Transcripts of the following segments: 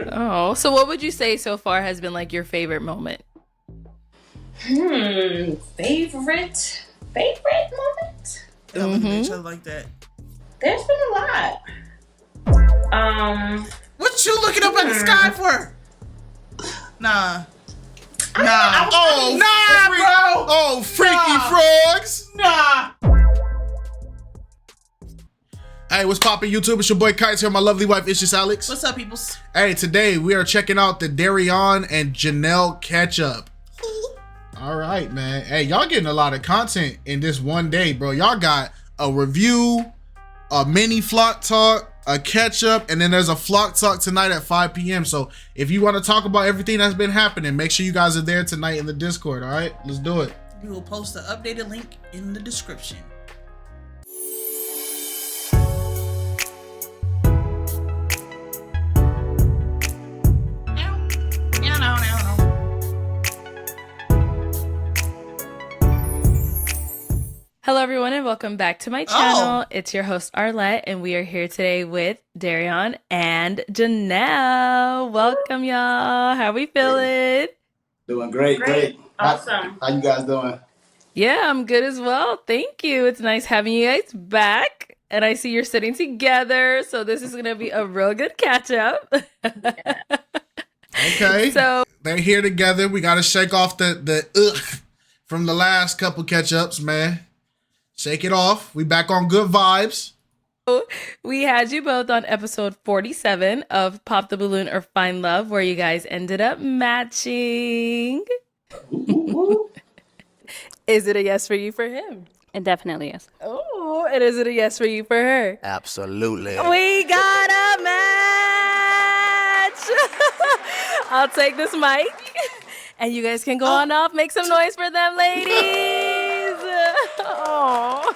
Oh, so what would you say so far has been like your favorite moment? Favorite moment? Y'all looking at each other like that. There's been a lot. What you looking up at the sky for? Nah. Bro. Oh, freaky frogs. Nah. Hey, what's poppin', YouTube? It's your boy KiteZz here. My lovely wife, it's just Alex. What's up, peoples? Hey, today we are checking out the Deriyun and Janel catch-up. All right, man. Hey, y'all getting a lot of content in this one day, bro. Y'all got a review, a mini flock talk, a catch-up, and then there's a flock talk tonight at 5 p.m. So if you want to talk about everything that's been happening, make sure you guys are there tonight in the Discord, all right? Let's do it. We will post the updated link in the description. Hello, everyone, and welcome back to my channel. It's your host, Arlette, and we are here today with Deriyun and Janel. Welcome, y'all. How we feeling? Doing great. Awesome. How you guys doing? Yeah, I'm good as well. Thank you. It's nice having you guys back. And I see you're sitting together, so this is going to be a real good catch-up. Okay. So they're here together. We got to shake off the ugh from the last couple catch-ups, man. Shake it off. We back on good vibes. we had you both on episode 47 of Pop the Balloon or Find Love, where you guys ended up matching. Is it a yes for you for him? And definitely yes. Oh, and is it a yes for you for her? Absolutely. We got a match. I'll take this mic, and you guys can go on off. Make some noise for them, ladies. Oh.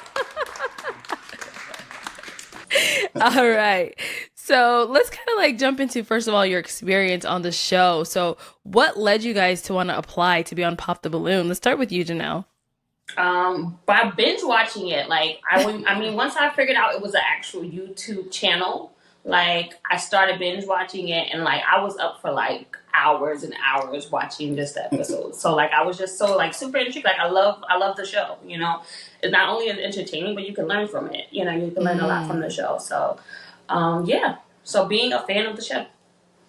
All right. So let's kind of like jump into, first of all, your experience on the show. So what led you guys to want to apply to be on Pop the Balloon? Let's start with you, Janelle. By binge watching it, once I figured out it was an actual YouTube channel, like I started binge watching it, and like I was up for like hours and hours watching just the episodes. So like I was just so like super intrigued. Like I love the show. You know, it's not only entertaining, but you can learn from it. You know, you can learn a lot from the show. So, yeah. So being a fan of the show.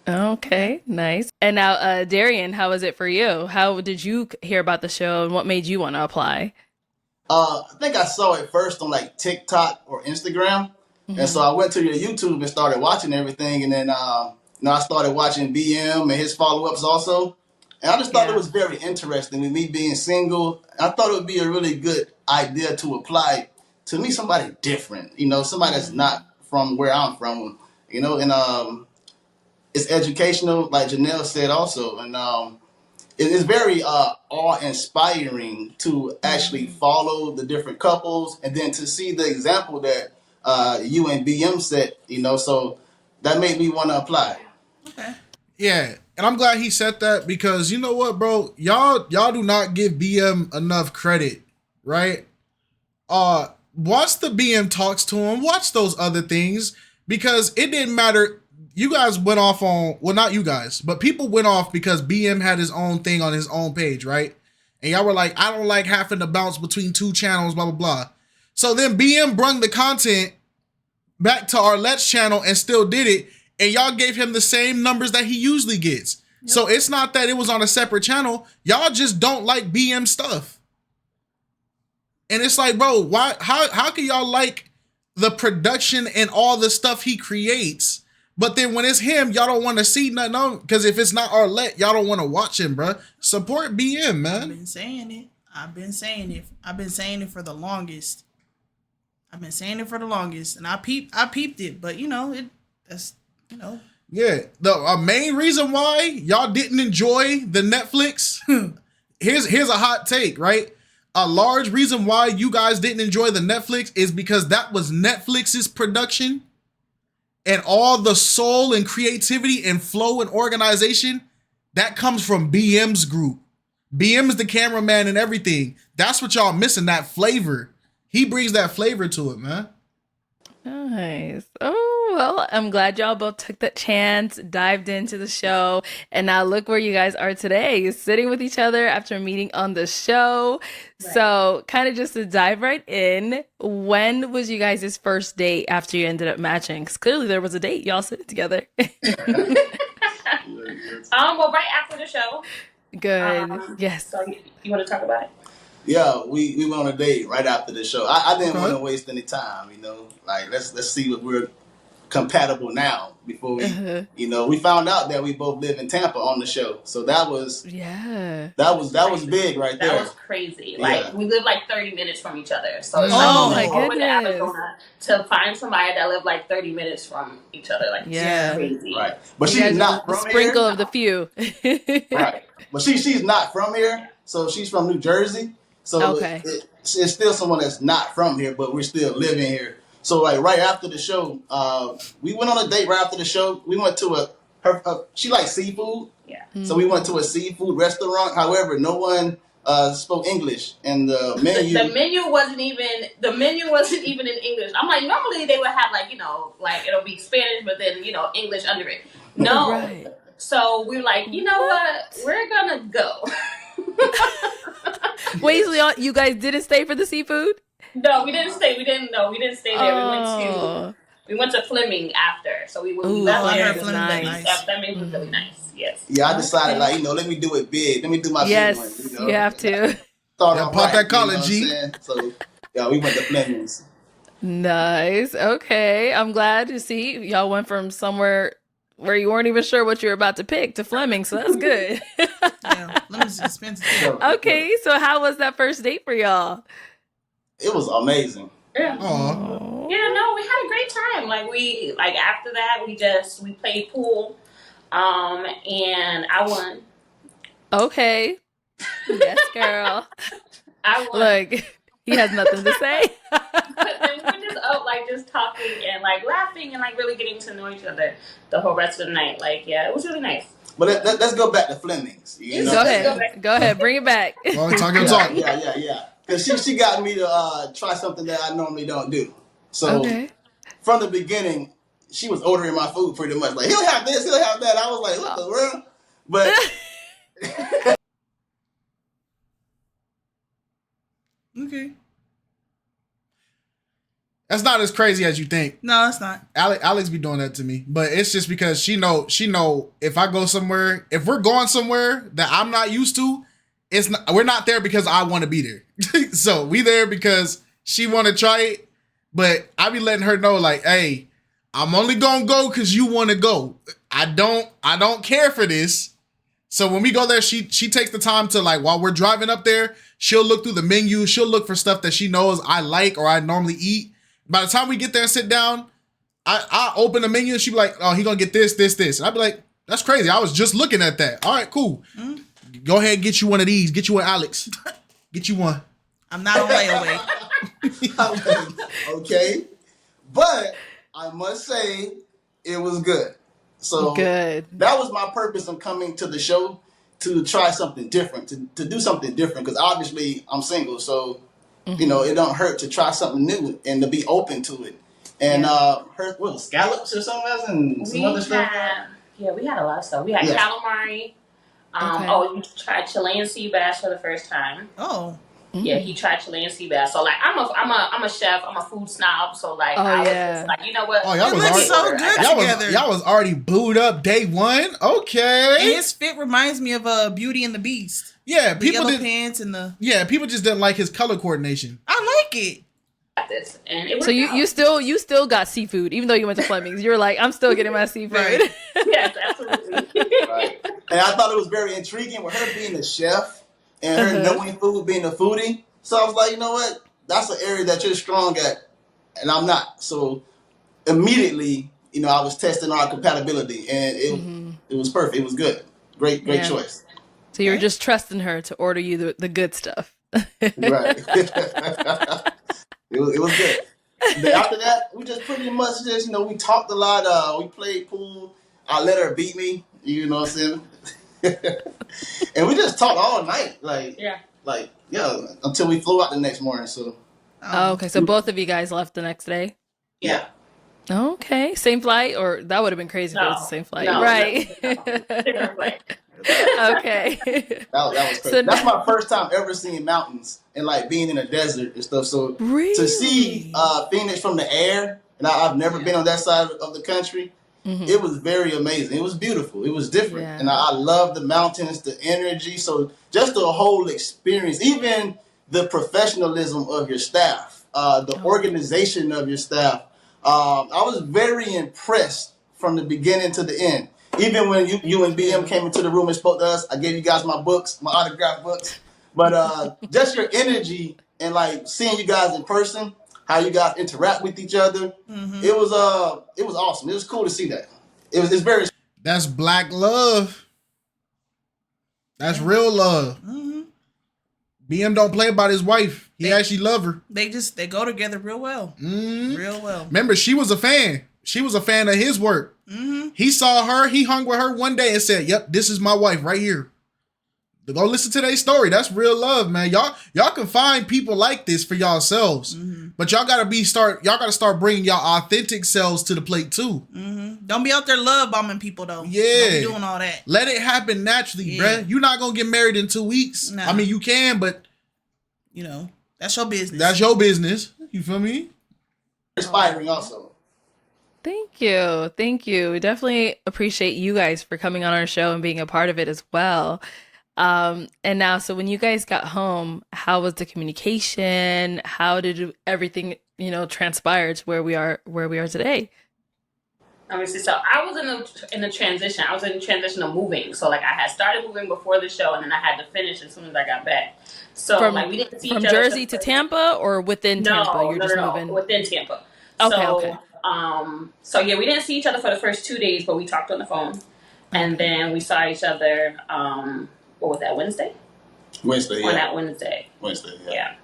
Okay, nice. And now, Deriyun, how was it for you? How did you hear about the show, and what made you want to apply? I think I saw it first on like TikTok or Instagram, and so I went to your YouTube and started watching everything, and then I started watching BM and his follow-ups also, and I just thought it was very interesting. With me being single, I thought it would be a really good idea to apply to me, somebody different, you know, somebody that's not from where I'm from, you know, and it's educational, like Janelle said also, and it is very awe-inspiring to actually follow the different couples, and then to see the example that you and BM set, you know, so that made me want to apply. Okay. Yeah, and I'm glad he said that, because you know what, bro? Y'all do not give BM enough credit, right? Once the BM talks to him, watch those other things, because it didn't matter. You guys went off on, well, not you guys, but people went off because BM had his own thing on his own page, right? And y'all were like, I don't like having to bounce between two channels, blah, blah, blah. So then BM brung the content back to Arlette's channel and still did it, and y'all gave him the same numbers that he usually gets. Yep. So it's not that it was on a separate channel. Y'all just don't like BM stuff. And it's like, bro, why? How can y'all like the production and all the stuff he creates, but then when it's him, y'all don't want to see nothing on? Because if it's not Arlette, y'all don't want to watch him, bro. Support BM, man. I've been saying it. I've been saying it for the longest. And I peeped it, but you know, that's, you know. Yeah, the main reason why y'all didn't enjoy the Netflix, here's a hot take, right? A large reason why you guys didn't enjoy the Netflix is because that was Netflix's production, and all the soul and creativity and flow and organization that comes from BM's group. BM is the cameraman and everything. That's what y'all missing, that flavor. He brings that flavor to it, man. Nice. Oh, well, I'm glad y'all both took that chance, dived into the show, and now look where you guys are today. You're sitting with each other after meeting on the show. Right. So, kind of just to dive right in, when was you guys' first date after you ended up matching? Because clearly there was a date. Y'all sitting together. Well, right after the show. Good. Yes. So you want to talk about it? Yeah, we went on a date right after the show. I didn't Okay. want to waste any time, you know. Like let's see if we're compatible now before we you know, we found out that we both live in Tampa on the show. So that was Yeah. that was big right That there. was crazy. Yeah. Like we live like 30 minutes from each other. So it's Oh, like my over to goodness. Arizona to find somebody that live like 30 minutes from each other. Like Yeah. it's crazy. Right. But You guys she's are not the from sprinkle here. of the few. Right. But she's not from here. So she's from New Jersey. So Okay. it's still someone that's not from here, but we're still living here. So like right after the show, we went on a date right after the show. We went to she likes seafood. Yeah. So we went to a seafood restaurant. However, no one spoke English, and the menu. The menu wasn't even in English. I'm like, normally they would have like, you know, like it'll be Spanish, but then, you know, English under it. No. Right. So we were like, you know what? We're gonna go. Wait, so you guys didn't stay for the seafood? No, we didn't stay. We didn't stay there. Oh. We went to Fleming after. So we Ooh, left I there. heard Fleming was nice. Fleming was really nice. Yes. Yeah, I decided like, you know, let me do it big. Let me do my Yes, big one. You know? you have to. Start Yeah, off pop that you know collar, what I'm G. saying? So yeah, we went to Fleming's. Nice. Okay. I'm glad to see y'all went from somewhere where you weren't even sure what you were about to pick to Fleming, so that's good. Yeah, lemons is expensive too. Okay, so how was that first date for y'all? It was amazing. Yeah. Aw. Yeah, no, we had a great time. Like after that we played pool. And I won. Okay. Yes, girl. I won. Look, he has nothing to say. But then we were just up like just talking and like laughing and like really getting to know each other the whole rest of the night. Like, yeah, it was really nice. But let's go back to Fleming's. You know? Go ahead. Go ahead. Bring it back. Well, talk your talk. Yeah. Because she got me to try something that I normally don't do. So Okay. from the beginning, she was ordering my food pretty much. Like, he'll have this, he'll have that. I was like, what the world? But Okay. That's not as crazy as you think. No, it's not. Alex be doing that to me, but it's just because she know if I go somewhere, if we're going somewhere that I'm not used to, we're not there because I want to be there. So we there because she want to try it, but I be letting her know like, hey, I'm only gonna go because you want to go. I don't care for this. So when we go there, she takes the time to like while we're driving up there, she'll look through the menu, she'll look for stuff that she knows I like or I normally eat. By the time we get there and sit down, I open the menu and she be like, oh, he gonna get this. And I'd be like, that's crazy. I was just looking at that. All right, cool. Go ahead and get you one of these. Get you one, Alex. Get you one. I'm not on layaway. okay. But I must say it was good. So Good. that was my purpose of coming to the show, to try something different, to do something different. Because obviously I'm single, so you know it don't hurt to try something new and to be open to it. And what was scallops or something else and some other stuff. We had a lot of stuff. We had calamari. Okay. Oh, you tried Chilean sea bass for the first time. Oh. Yeah, he tried Chilean sea bass. So like, I'm a chef. I'm a food snob. So like, Oh, I was yeah. just like, you know what? Oh, y'all It was looks already, so good together. y'all was already booed up day one. And Okay. his fit reminds me of Beauty and the Beast. Yeah, The people yellow did. pants and the. Yeah, people just didn't like his color coordination. I like it. Got this, and it So worked out. you still got seafood, even though you went to Fleming's. You're like, I'm still getting my seafood. Right. Yes, absolutely. Right. And I thought it was very intriguing with her being a chef and her knowing food, being a foodie. So I was like, you know what? That's an area that you're strong at, and I'm not. So immediately, you know, I was testing our compatibility, and it was perfect. It was good. Great Yeah. choice. So you were just trusting her to order you the good stuff. Right. it was good. But after that, we just pretty much just, you know, we talked a lot. We played pool. I let her beat me. You know what I'm saying? And we just talked all night. Until we flew out the next morning. So Oh, okay. So both of you guys left the next day? Yeah. Okay, same flight, or that would have been crazy if it was the same flight, right? Different flight. Okay. That was crazy. So That's now- my first time ever seeing mountains and like being in a desert and stuff. So Really? to see Phoenix from the air, and I've never been on that side of the country. It was very amazing. It was beautiful. It was different, Yeah. and I love the mountains, the energy. So just the whole experience, even the professionalism of your staff, the organization of your staff. I was very impressed from the beginning to the end. Even when you and BM came into the room and spoke to us, I gave you guys my books, my autographed books. But just your energy and like seeing you guys in person, how you guys interact with each other, it was awesome. It was cool to see that. It's very. That's black love. That's real love. BM don't play about his wife. He actually love her. They go together real well. Real well. Remember, she was a fan. She was a fan of his work. He saw her. He hung with her one day and said, "Yep, this is my wife right here." Go listen to their story. That's real love, man. Y'all can find people like this for yourselves, but y'all gotta start bringing y'all authentic selves to the plate too. Don't be out there love bombing people though. Yeah. Don't be doing all that. Let it happen naturally, bruh. You're not gonna get married in 2 weeks. Nah. I mean, you can, but You know, that's your business. that's your business. You feel me? inspiring also. Thank you. Thank you. We definitely appreciate you guys for coming on our show and being a part of it as well. And now, so when you guys got home, how was the communication? How did everything, transpire to where we are today? Obviously, so I was in the transition. I was in the transition of moving. So like I had started moving before the show, and then I had to finish as soon as I got back. So we didn't see each from other Jersey to Tampa, or within Tampa? You're just moving within Tampa. Okay, so, okay. So yeah, we didn't see each other for the first 2 days, but we talked on the phone, and then we saw each other. What was that, Wednesday? Wednesday, yeah. On that Wednesday. Wednesday, yeah.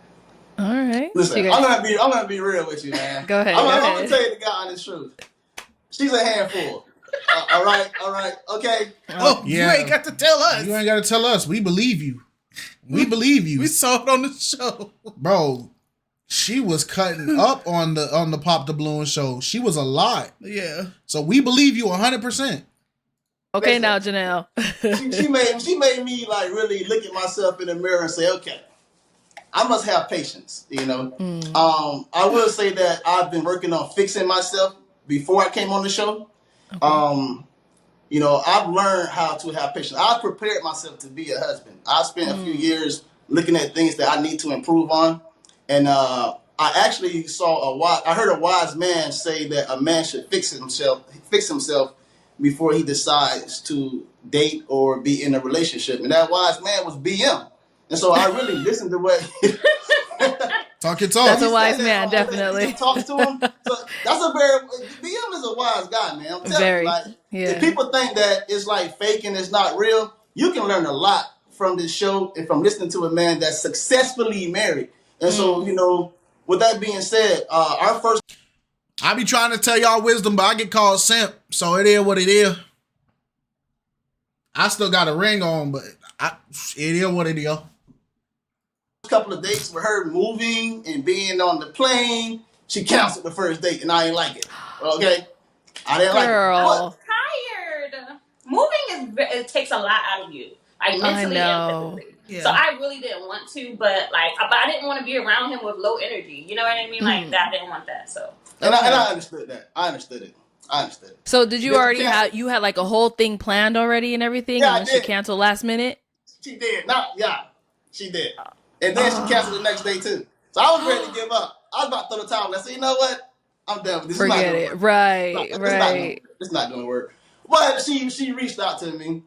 Yeah. All right. Listen, So you guys- I'm gonna be real with you, man. Go ahead, I'm go gonna ahead. tell you the God honest truth. She's a handful. All right, okay. Oh, Yeah. you ain't got to tell us. You ain't gotta tell us. We believe you. We believe you, We saw it on the show. bro. She was cutting up on the Pop the Balloon show. She was a lot. Yeah. So we believe you 100%. Okay, Listen. now Janelle. She made me like really look at myself in the mirror and say, okay, I must have patience, I will say that I've been working on fixing myself before I came on the show. I've learned how to have patience. I've prepared myself to be a husband. I spent a few years looking at things that I need to improve on. And I actually I heard a wise man say that a man should fix himself before he decides to date or be in a relationship. And that wise man was BM. And so I really listened to what Talk your talk. That's a wise man, definitely. Talks to him. So that's BM is a wise guy, man. I'm telling Very, you, like, yeah. if people think that it's like fake and it's not real, you can learn a lot from this show and from listening to a man that's successfully married. And so, with that being said, our first. I be trying to tell y'all wisdom, but I get called simp. So it is what it is. I still got a ring on, but it is what it is. Couple of dates with her moving and being on the plane, she canceled the first date, and I ain't like it. Okay, I didn't like it. Girl. Tired. Moving it takes a lot out of you, like mentally and physically. Yeah. So I really didn't want to, but I didn't want to be around him with low energy. You know what I mean? Like that, I didn't want that. So And I understood that. I understood it. So did you But already yeah. you had like a whole thing planned already and everything, Yeah, and then I she did. canceled last minute? She did. She did. And then she canceled the next day too. So I was ready to give up. I was about to throw the towel. I said, you know what? I'm done with this. Forget it. Right. It's not gonna work. But she reached out to me,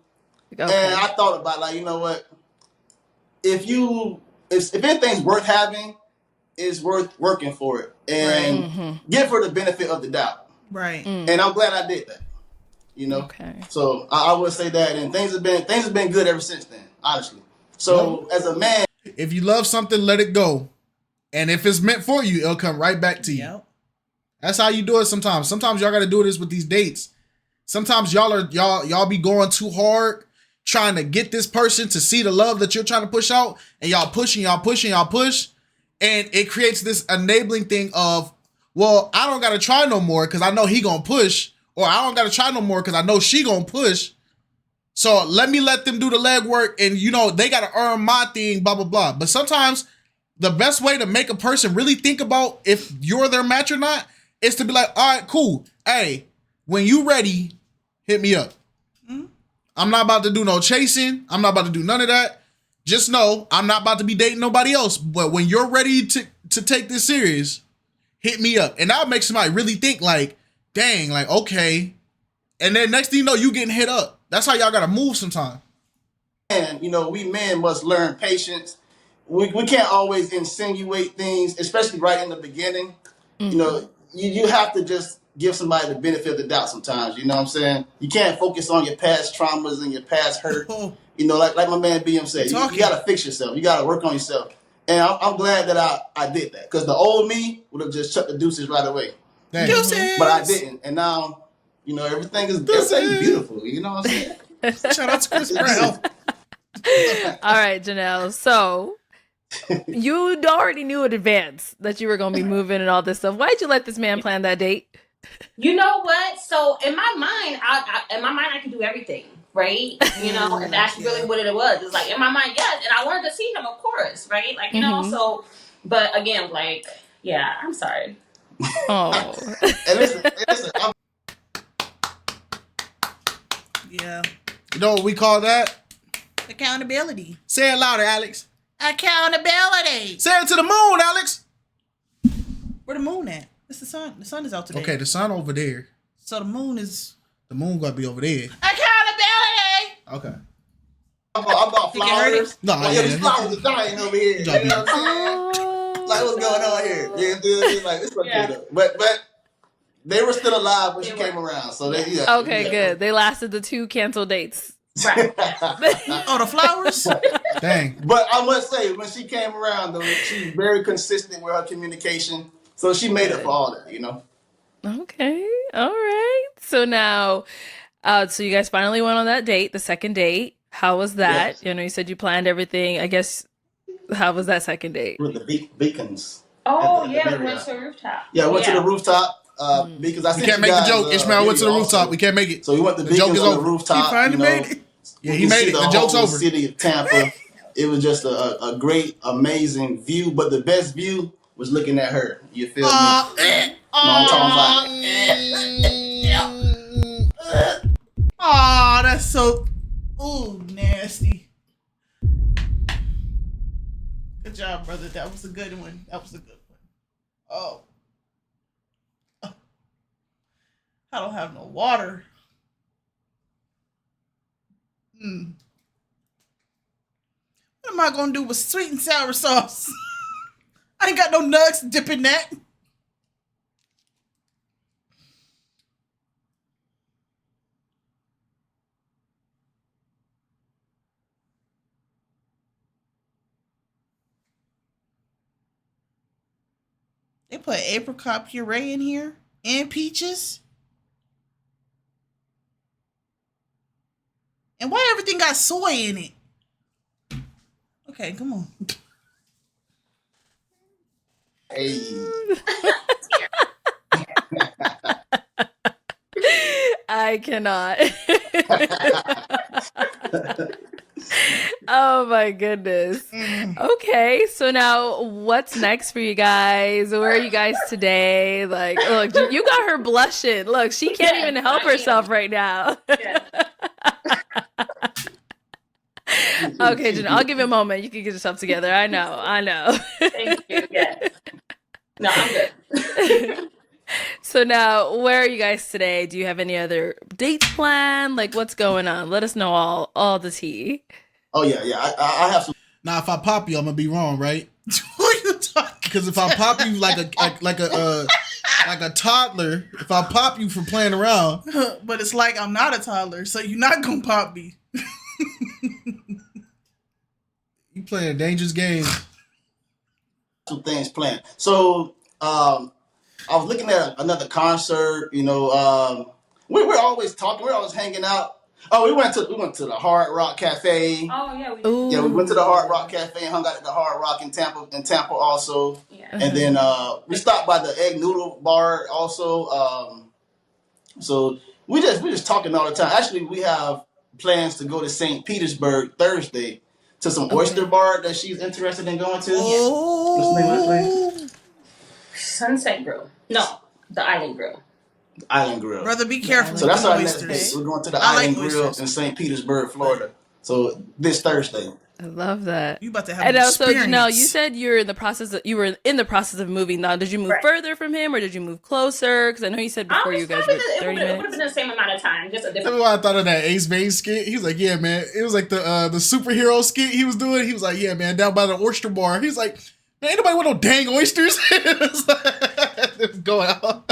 Okay. and I thought about like, you know what? If anything's worth having, it's worth working for it, and give her the benefit of the doubt. Right. And I'm glad I did that. Okay. So I would say that, and things have been good ever since then, honestly. So as a man, If you love something, let it go. And if it's meant for you, it'll come right back to you. Yep. That's how you do it sometimes. Sometimes y'all got to do this with these dates. Sometimes y'all be going too hard trying to get this person to see the love that you're trying to push out, and y'all push, and it creates this enabling thing of well, I don't gotta try no more because I know he gonna push, or I don't gotta try no more because I know she gonna push. So let them do the legwork, and they gotta earn my thing, blah blah blah. But sometimes the best way to make a person really think about if you're their match or not is to be like, all right, cool. Hey, when you ready, hit me up. Mm-hmm. I'm not about to do no chasing. I'm not about to do none of that. Just know I'm not about to be dating nobody else. But when you're ready to take this serious, hit me up. And that makes somebody really think like, dang, like, okay. And then next thing you know, you getting hit up. That's how y'all got to move sometimes. And, we men must learn patience. We can't always insinuate things, especially right in the beginning. Mm-hmm. You have to just give somebody the benefit of the doubt sometimes. You know what I'm saying? You can't focus on your past traumas and your past hurt. Like my man BM said, you got to fix yourself. You got to work on yourself. And I'm glad that I did that, because the old me would have just shut the deuces right away. Deuces! But I didn't. And now, everything's beautiful. You know what I'm saying? Shout out to Chris Brown. All right, Janelle. So you already knew in advance that you were going to be moving and all this stuff. Why'd you let this man plan that date? You know what? So in my mind, I can do everything, right? And that's really what it was. It's like in my mind, yes, and I wanted to see him, of course, right? Like so. But again, like, yeah, I'm sorry. Oh. And listen, yeah. You know what we call that? Accountability. Say it louder, Alex. Accountability. Say it to the moon, Alex. Where the moon at? It's the sun. The sun is out today. Okay, the sun over there. So the moon is... The moon got to be over there. Accountability! Okay. I'm about flowers. No, these flowers are dying over here. You know what I'm saying? Like, what's going on here? Like, it's okay though. But they were still alive when she came around. So they, Okay, good. They lasted the 2 canceled dates. Right. Oh, the flowers? Dang. But I must say, when she came around, though, she was very consistent with her communication. So she made it for all that, Okay. All right. So now, so you guys finally went on that date, the second date. How was that? Yes. You said you planned everything. I guess, how was that second date? With the beacons. Oh, we went to the rooftop. Yeah, we went to the rooftop. Because I we can't make the joke. Ishmael went to the rooftop. Also. We can't make it. So we went to the beacons on the rooftop. He finally made it. Yeah, he made it. The joke's over. City of Tampa. It was just a great, amazing view. But the best view was looking at her. You feel me? I'm talking about. That's so nasty. Good job, brother. That was a good one. Oh. I don't have no water. What am I gonna do with sweet and sour sauce? I ain't got no nugs to dip in that. They put apricot puree in here and peaches. And why everything got soy in it? Okay, come on. Hey. I cannot. Oh my goodness. Okay, so now what's next for you guys? Where are you guys today? Like, look, you got her blushing. Look, she can't even help herself right now. Okay, Jen, I'll give you a moment. You can get yourself together. I know. Thank you. Yes. No, I'm good. So now, where are you guys today? Do you have any other dates planned? Like, what's going on? Let us know all the tea. Oh yeah. I have some. Now, if I pop you, I'm gonna be wrong, right? Who are you talking? Because if I pop you like a toddler, if I pop you for playing around, but it's like I'm not a toddler, so you're not gonna pop me. You playing dangerous games. Some things planned. So I was looking at another concert. We're always talking. We're always hanging out. Oh, we went to the Hard Rock Cafe. Oh yeah, we did. Ooh. Yeah, we went to the Hard Rock Cafe and hung out at the Hard Rock in Tampa also. Yeah. And then we stopped by the Egg Noodle Bar also. So we just talking all the time. Actually, we have plans to go to St. Petersburg Thursday to some oyster bar that she's interested in going to. What's the name of that place? Sunset Grill. No, the Island Grill. Island Grill. Brother, be careful. So that's with our the next oysters. date. We're going to the I like Island Grill oysters. in St. Petersburg, Florida. So this Thursday. I love that. You about to have And an also, experience. Janelle, you said you were in the process of moving. Now, did you move Right. further from him, or did you move closer? Because I know you said before you guys were 30 it would have minutes. been the same amount of time, just a That's different. why I thought of that Ace Bane skit. He was like, yeah, man. It was like the superhero skit he was doing. He was like, yeah, man, down by the oyster bar. He's like, man, ain't nobody want no dang oysters. It's going out.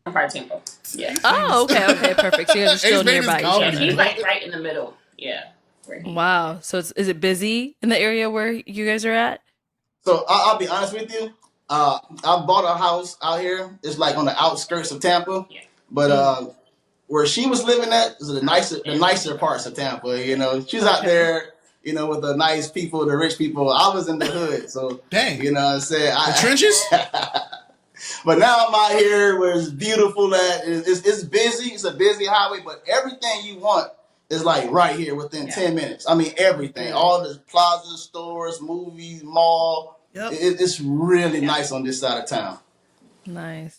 Part tempo. Yeah. Oh, okay, perfect. So you guys are still Ace Bane is nearby. comedy. Yeah, he's like right in the middle. Yeah. Right. Wow. So is it busy in the area where you guys are at? So I'll be honest with you. I bought a house out here. It's like on the outskirts of Tampa. Yeah. But where she was living at is the nicer parts of Tampa. You know, she's out there, you know, with the nice people, the rich people. I was in the hood, so Dang. you know what I'm saying? The trenches? But now I'm out here where it's beautiful at. It's busy. It's a busy highway, but everything you want is like right here within 10 minutes. I mean, everything. All the plaza stores, movies, mall. Yep. It's really nice on this side of town. Nice.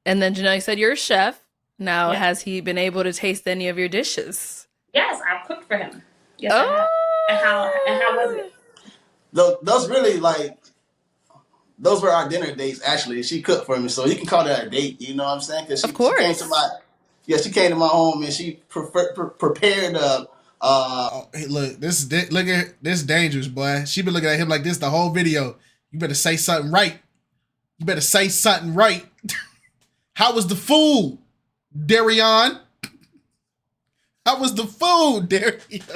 And then Janelle, you said you're a chef. Now, Yeah. has he been able to taste any of your dishes? Yes, I've cooked for him. Yes, I have. And how was it? Those really like, those were our dinner dates. Actually, she cooked for me, so you can call that a date. You know what I'm saying? Because Of course. she came to my home and she prepared Oh, hey, look, look at this dangerous, boy. She been looking at him like this the whole video. You better say something right. You better say something right. How was the food, Deriyun? How was the food, Deriyun?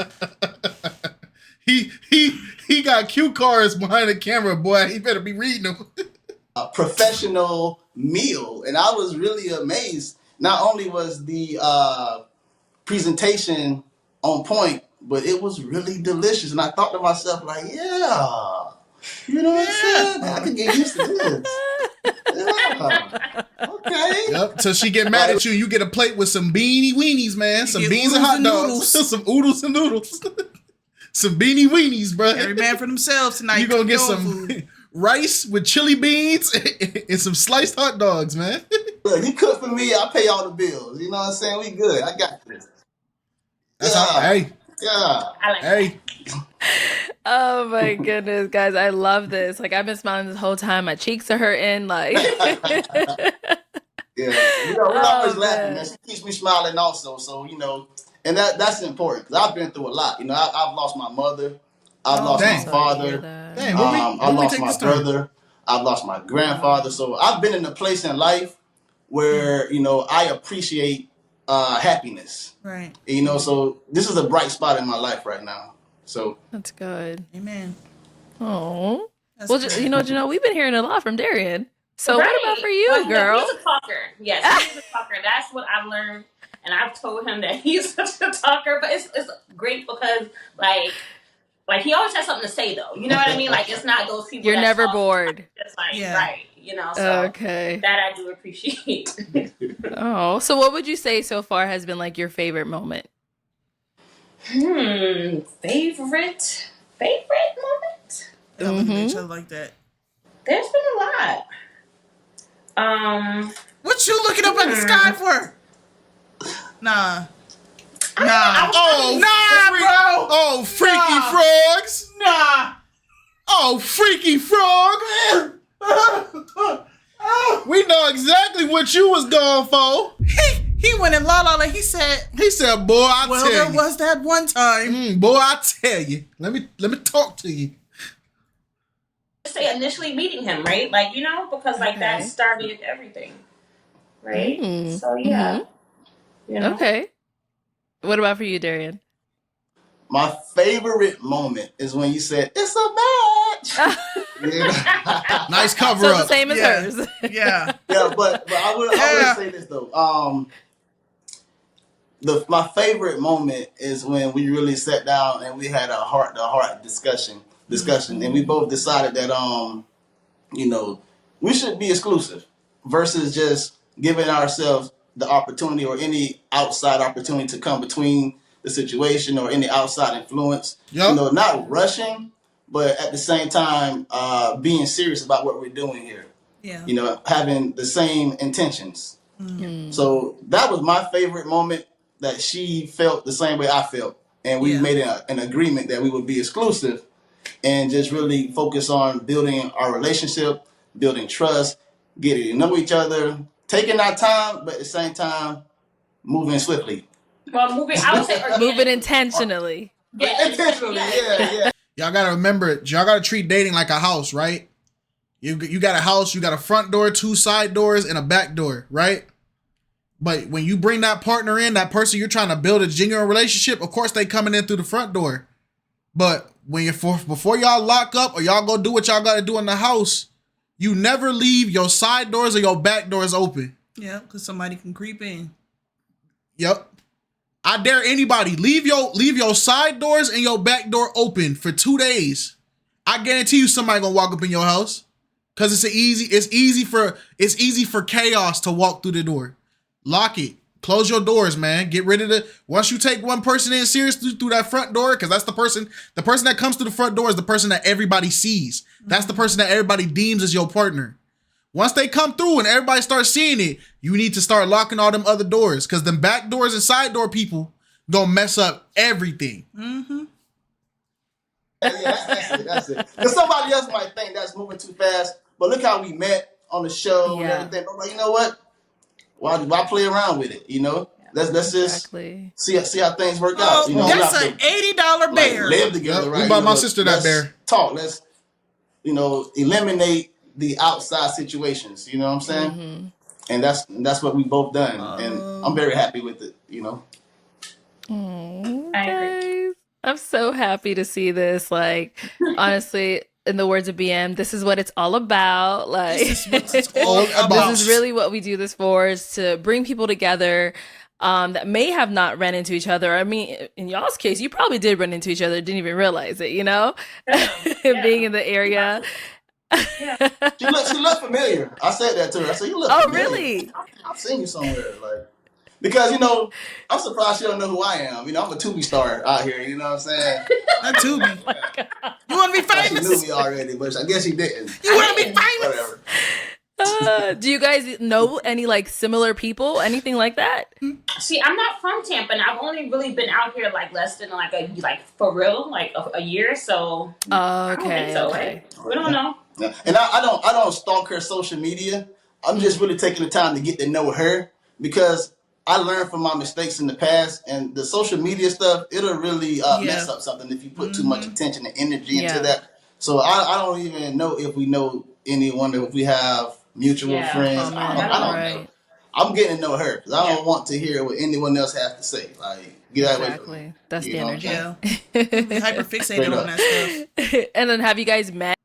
He got cue cards behind the camera, boy. He better be reading them. professional meal, and I was really amazed. Not only was the presentation on point, but it was really delicious. And I thought to myself, like, yeah, you know what I'm saying? I can get used to this. Yeah. Okay. Yep. Till she get mad at you, you get a plate with some beanie weenies, man. Some get beans and oodles hot and dogs. noodles. Some oodles and noodles. Some beanie weenies, bro. Every man for themselves tonight. You gonna Cook get your some food. rice with chili beans and some sliced hot dogs, man. Look, he cooked for me. I pay all the bills. You know what I'm saying? We good. I got this. That's Yeah. how, hey, Yeah. I like hey. Oh my goodness, guys. I love this. Like, I've been smiling this whole time. My cheeks are hurting. Like, Yeah, you know, we're always Oh, laughing, man. man. She keeps me smiling also, so you know, and that's important. 'Cause I've been through a lot. You know, I've lost my mother, I've lost dang. my Sorry to hear father, that. Dang, I when we lost take my this turn? brother, I've lost my grandfather. So I've been in a place in life where you know I appreciate happiness. Right. You know, so this is a bright spot in my life right now. So That's good. Amen. Oh. That's Well, good. Janelle, we've been hearing a lot from Deriyun. So what about for you, Well, girl? He's a talker. Yes, he's a talker. That's what I've learned. And I've told him that he's such a talker. But it's great because, like he always has something to say, though. You know what I mean? Like, it's not those people You're that never talk. bored. It's like, Yeah. right. You know, so Okay. that I do appreciate. Oh, so what would you say so far has been like your favorite moment? Favorite moment? Y'all looking at Mhm. each other like that. There's been a lot. What you looking up at the sky for? Nah. I Nah. was Oh, Nah, bro. Oh, freaky Nah. frogs. Nah. Oh, freaky frog. We know exactly what you was going for. He went in la la la. He said, He said, boy, I well, tell there you. was that one time. Boy, I tell you. Let me talk to you. say initially meeting him, right? Like, you know, because like that Okay. started everything. Right? Mm. So yeah. You know? Okay. What about for you, Deriyun? my favorite moment is when you said it's a match. You know? Nice cover So the up. same as Yeah. hers. Yeah. Yeah, but I Yeah. will say this though. my favorite moment is when we really sat down and we had a heart to heart discussion, and we both decided that you know, we should be exclusive versus just giving ourselves the opportunity or any outside opportunity to come between the situation or any outside influence. Yep. You know, not rushing, but at the same time being serious about what we're doing here. Yeah. You know, having the same intentions. So that was my favorite moment, that she felt the same way I felt. And we made an agreement that we would be exclusive and just really focus on building our relationship, building trust, getting to know each other, taking our time, but at the same time, moving swiftly. Well, I would say Moving intentionally. Yeah, Intentionally, yeah. Y'all gotta remember it. Y'all gotta treat dating like a house, right? You got a house, you got a front door, 2 side doors, and a back door, right? But when you bring that partner in, that person you're trying to build a genuine relationship, of course they coming in through the front door. But when before y'all lock up or y'all go do what y'all gotta do in the house, you never leave your side doors or your back doors open. Yeah, because somebody can creep in. Yep. I dare anybody, leave your side doors and your back door open for 2 days. I guarantee you somebody gonna walk up in your house. Cause it's easy for chaos to walk through the door. Lock it. Close your doors, man. Get rid of once you take one person in seriously through that front door, because that's the person that comes through the front door is the person that everybody sees. That's the person that everybody deems as your partner. Once they come through and everybody starts seeing it, you need to start locking all them other doors, because them back doors and side door people gonna mess up everything. Mm-hmm. Yeah, that's it. Because somebody else might think that's moving too fast, but look how we met on the show and everything. I'm like, you know what? Why play around with it? You know, let's just see how things work out. You know, that's an $80 bear. Live together, right? We bought my sister that bear. Talk. Let's eliminate the outside situations. You know what I'm saying? Mm-hmm. And that's what we both done, and I'm very happy with it. You know. I agree. I'm so happy to see this. Like, honestly, in the words of BM, this is what it's all about. Like, This is what it's all about. this is really what we do this for, is to bring people together that may have not run into each other. I mean, in y'all's case, you probably did run into each other, didn't even realize it, you know? Being in the area. Yeah. She looked familiar. I said that to her. I said, "You look familiar. Really? I've seen you somewhere." Like, because I'm surprised she don't know who I am. I'm a Tubi star out here. You know what I'm saying? Not Tubi. You want to be She famous? knew me already, but I guess she didn't. You want to be famous? Whatever. Do you guys know any like similar people? Anything like that? See, I'm not from Tampa, and I've only really been out here like less than for real, like a year. So I don't think so, right? We don't know. Yeah. And I don't stalk her social media. I'm just really taking the time to get to know her, because I learned from my mistakes in the past, and the social media stuff, it'll really mess up something if you put too much attention and energy into that. So I don't even know if we know anyone, if we have mutual friends. I don't know. I'm getting to know her, because I don't want to hear what anyone else has to say. Like, get out of the way. That's the energy. Yeah. Be hyper fixated on that stuff. And then have you guys met?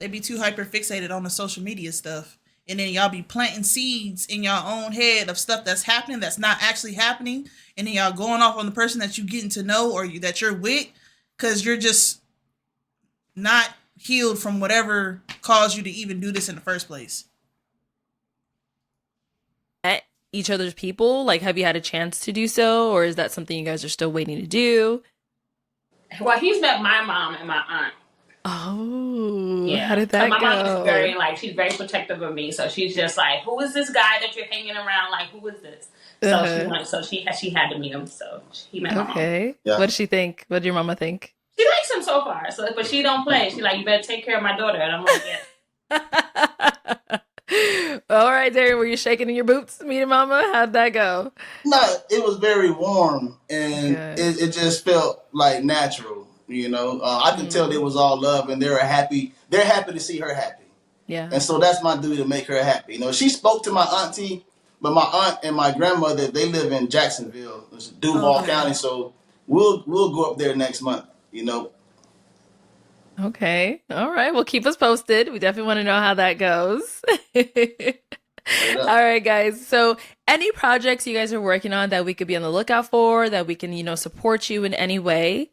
They be too hyper fixated on the social media stuff. And then y'all be planting seeds in your own head of stuff that's happening that's not actually happening. And then y'all going off on the person that you getting to know or that you're with, because you're just not healed from whatever caused you to even do this in the first place. Met each other's people? Like, have you had a chance to do so? Or is that something you guys are still waiting to do? Well, he's met my mom and my aunt. Oh, yeah. How did that my go? mom is she's very protective of me. So she's just like, who is this guy that you're hanging around? Like, who is this? So she had to meet him. So he met my mom. Okay. Yeah. What did she think? What did your mama think? She likes him so far. So, but she don't play. She like, you better take care of my daughter. And I'm like, yeah. All right, Deriyun, were you shaking in your boots, meeting mama? How'd that go? No, it was very warm, and it just felt like natural. I could tell it was all love, and they're happy. They're happy to see her happy. Yeah. And so that's my duty to make her happy. She spoke to my auntie, but my aunt and my grandmother, they live in Jacksonville, it's Duval County. So we'll go up there next month. Okay. All right. Well, keep us posted. We definitely want to know how that goes. Straight up. All right, guys. So, any projects you guys are working on that we could be on the lookout for, that we can, support you in any way?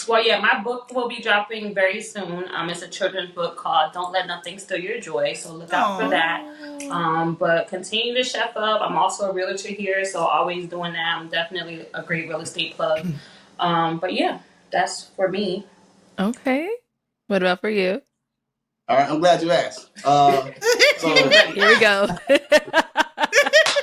Well, yeah, my book will be dropping very soon. It's a children's book called "Don't Let Nothing Steal Your Joy," so look out for that. But continue to chef up. I'm also a realtor here, so always doing that. I'm definitely a great real estate plug. But yeah, that's for me. Okay. What about for you? All right, I'm glad you asked. So Here we go.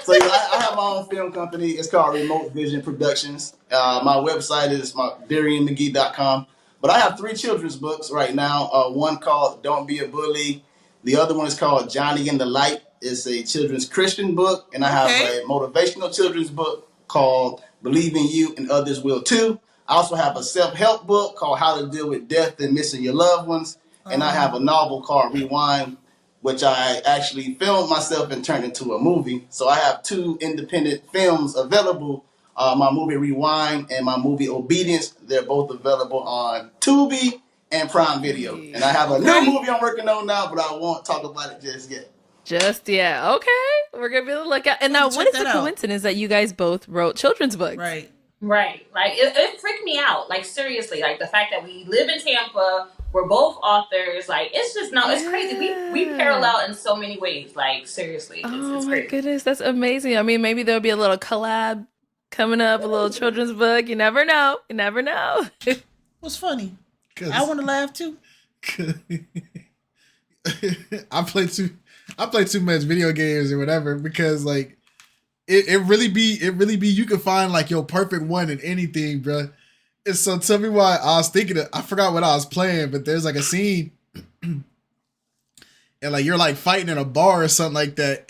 So yeah, I have my own film company. It's called Remote Vision Productions. My website is DeriyunMcGee.com. But I have 3 children's books right now. One called Don't Be a Bully. The other one is called Johnny in the Light. It's a children's Christian book. And I have a motivational children's book called Believe in You and Others Will Too. I also have a self-help book called How to Deal with Death and Missing Your Loved Ones. And I have a novel called Rewind, which I actually filmed myself and turned into a movie. So I have 2 independent films available. My movie Rewind and my movie Obedience. They're both available on Tubi and Prime Video. And I have a new movie I'm working on now, but I won't talk about it just yet. Just yet. Okay. We're going to be able to look out. And now, what is the coincidence that you guys both wrote children's books? Right. Like, it freaked me out. Like, seriously. Like, the fact that we live in Tampa, we're both authors. Like, it's just, it's crazy. We parallel in so many ways. Like, seriously. It's my crazy. Goodness. That's amazing. I mean, maybe there'll be a little collab coming up, a little children's book. You never know. You never know. What's funny? I want to laugh too. I play too much video games or whatever because like it really be you can find like your perfect one in anything, bro. And so tell me why I was thinking I forgot what I was playing, but there's like a scene and like you're like fighting in a bar or something like that.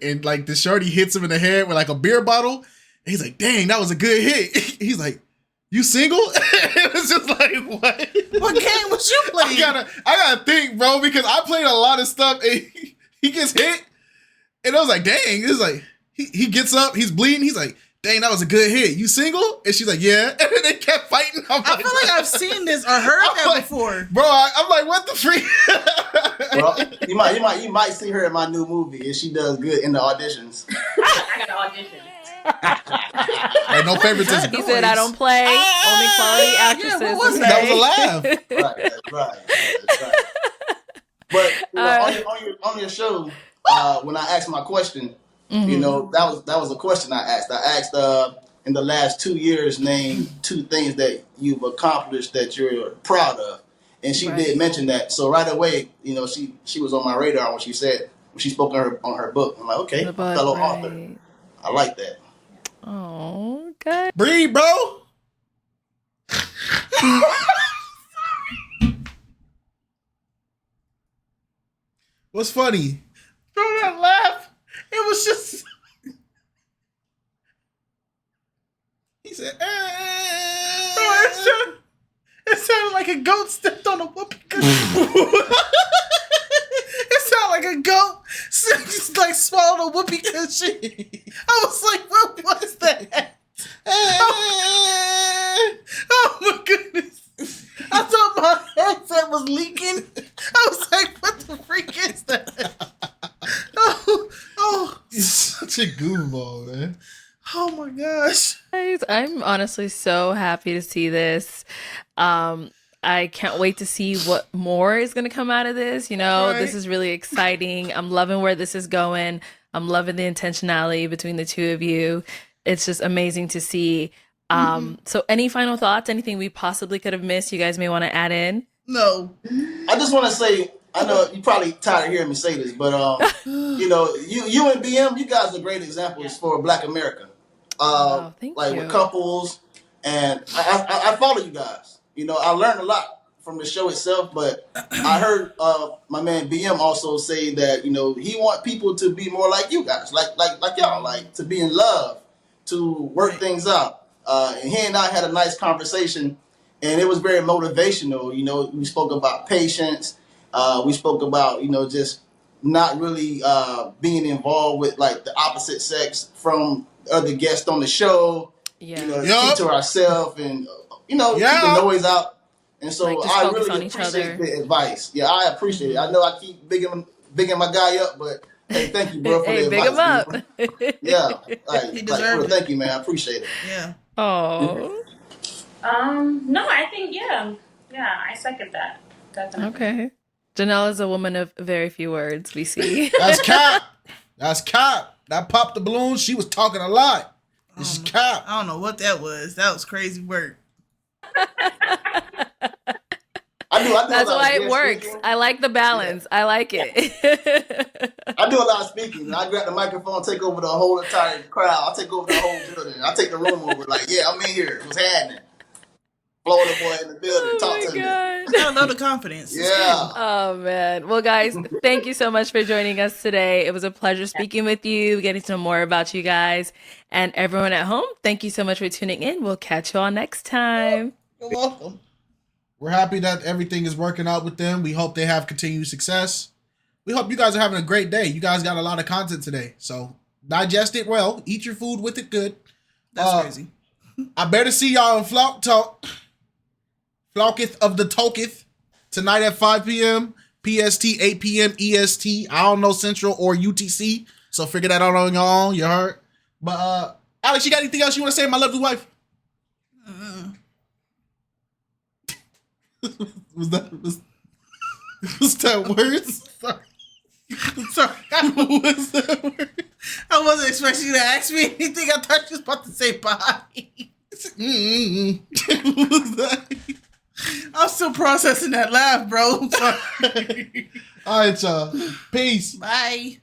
And like the shorty hits him in the head with like a beer bottle. And he's like, dang, that was a good hit. He's like, you single? It was just like, what? What game was you playing? I gotta think, bro, because I played a lot of stuff and he gets hit. And I was like, dang, it's like, he gets up, he's bleeding. He's like, dang, that was a good hit. You single? And she's like, yeah. And then they kept fighting. I feel like I've seen this or heard that before. Bro, I'm like, what the freak? Well, you might see her in my new movie if she does good in the auditions. I got to audition. Hey, no favoritism. He said, I don't play. Only quality actresses. Yeah, what was that? That was a laugh. Right. But on your show, when I asked my question, that was a question I asked. I asked in the last 2 years, name 2 things that you've accomplished that you're proud of, and she did mention that. So right away, she was on my radar when she spoke on her book. I'm like, okay, fellow author. I like that. Oh, God. Breathe, bro. What's funny? Bro, that laugh. It was just. He said, It sounded like a goat stepped on a whoopee cushion. It sounded like a goat just like swallowed a whoopee cushion. I was like, what was that? Oh my goodness. I thought my headset was leaking. I was like, what the freak is that? Oh. he's such a goofball, man. Oh my gosh. Guys, I'm honestly so happy to see this. I can't wait to see what more is going to come out of this. This is really exciting. I'm loving where this is going. I'm loving the intentionality between the 2 of you. It's just amazing to see. So any final thoughts, anything we possibly could have missed you guys may want to add in? No. I just want to say, I know you're probably tired of hearing me say this, but you and BM, you guys are great examples for Black America. Thank like you. with couples, and I follow you guys. I learned a lot from the show itself, but I heard my man BM also say that he want people to be more like you guys, like y'all, like to be in love, to work things out. And he and I had a nice conversation, and it was very motivational. We spoke about patience. We spoke about just not really being involved with like the opposite sex from other guests on the show. Yeah. Keep to ourselves and keep the noise out. And so Like, just I focus really on each appreciate other. the advice. Yeah, I appreciate it. I know I keep bigging my guy up, but hey, thank you, bro, for Hey, the big him advice. up. B. Yeah, He like, deserved it. thank you, man. I appreciate it. Yeah. Oh. No, I think yeah, I second that. Definitely. Okay. Janelle is a woman of very few words, we see. That's cap. That's cap. That popped the balloon. She was talking a lot. This is cap. I don't know what that was. That was crazy work. I do That's a lot why of it works. speaking. I like the balance. I like it. I do a lot of speaking. I grab the microphone, take over the whole entire crowd. I take over the whole building. I take the room over. Like, yeah, I'm in here. What's happening? Florida boy in the building. Oh Talk my to me. God. I love the confidence. It's Yeah. Oh man. Well guys, thank you so much for joining us today. It was a pleasure speaking with you, getting to know more about you guys. And everyone at home, thank you so much for tuning in. We'll catch you all next time. You're welcome. We're happy that everything is working out with them. We hope they have continued success. We hope you guys are having a great day. You guys got a lot of content today. So digest it well. Eat your food with it good. That's crazy. I better see y'all in Flock Talk. Flocketh of the Toketh. Tonight at 5 p.m. PST, 8 p.m. EST. I don't know Central or UTC. So figure that out on your own. You heard? But Alex, you got anything else you want to say to my lovely wife? Was that words? Sorry. Was that word? I wasn't expecting you to ask me anything. I thought you was about to say bye. What was that? I'm still processing that laugh, bro. Sorry. All right, y'all. Peace. Bye.